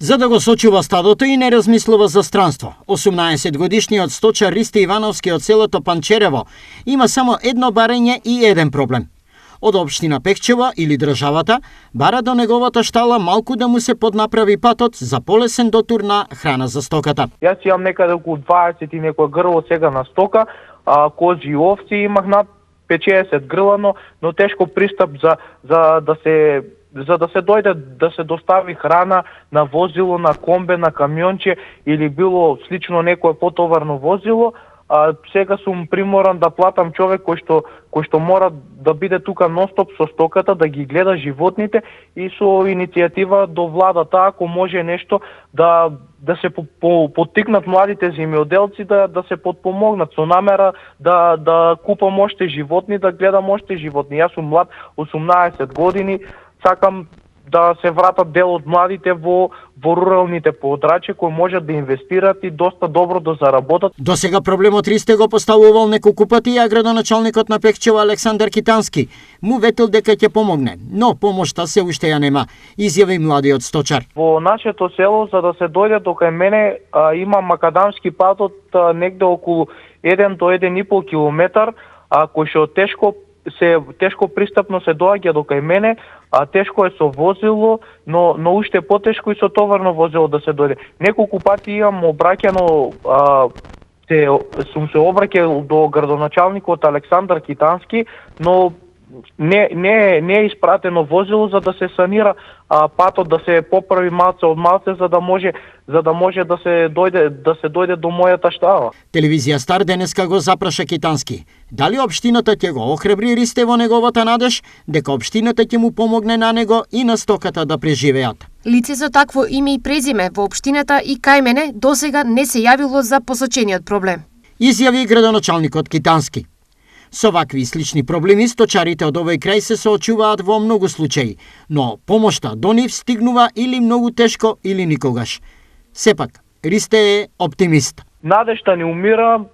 За да го сочува стадото и не размислува за странство, 18-годишниот сточар Ристе Ивановски од селото Панчерево има само едно барење и еден проблем. Од општина Пехчево или државата бара до неговата штала малку да му се поднаправи патот за полесен дотур на храна за стоката. Јас имам некаде околу 20 и некој грло сега на стока, кози и овци имах над 50 грла, но тешко пристап за да се дојде да се достави храна на возило, на комбе, на камионче или било слично некое потоварно возило. Сега сум приморан да платам човек кој што мора да биде тука ностоп со стоката, да ги гледа животните и со иницијатива до владата, ако може нешто да се поттикнат младите земјоделци да се подпомогнат со намера да купам оште животни, да гледам оште животни. Јас сум млад, 18 години, сакам да се вратат дел од младите во руралните подрачја кои можат да инвестират и доста добро да заработат. До сега проблемот Ристе го поставувал неколку пати, а градоначалникот на Пехчево Александар Китански му ветил дека ќе помогне, но помошта се уште ја нема, изјави младиот сточар. Во нашето село, за да се дојде до кај мене, има макадамски пат од негде околу 1 до 1,5 километар, кој што тешко пристапно се доаѓа до кај мене, тешко е со возило, но уште потешко и со товарно возило да се дојде. Неколку пати имам обраќано, сум се обраќал до градоначалникот Александар Китански, но не е испратено возило за да се санира патот, да се поправи малце од малце, за да може да се дојде до мојата штала. Телевизија Стар денеска го запраша Китански. Дали општината ќе го охрабри Ристе во неговата надеж, дека општината ќе му помогне на него и на стоката да преживеат. Лице со такво име и презиме во општината и кај мене досега не се јавило за посочениот проблем, изјави градоначалникот Китански. Со вакви и слични проблеми сточарите од овој крај се соочуваат во многу случаи, но помошта до нив стигнува или многу тешко или никогаш. Сепак, Ристе е оптимист. Надежта не умира,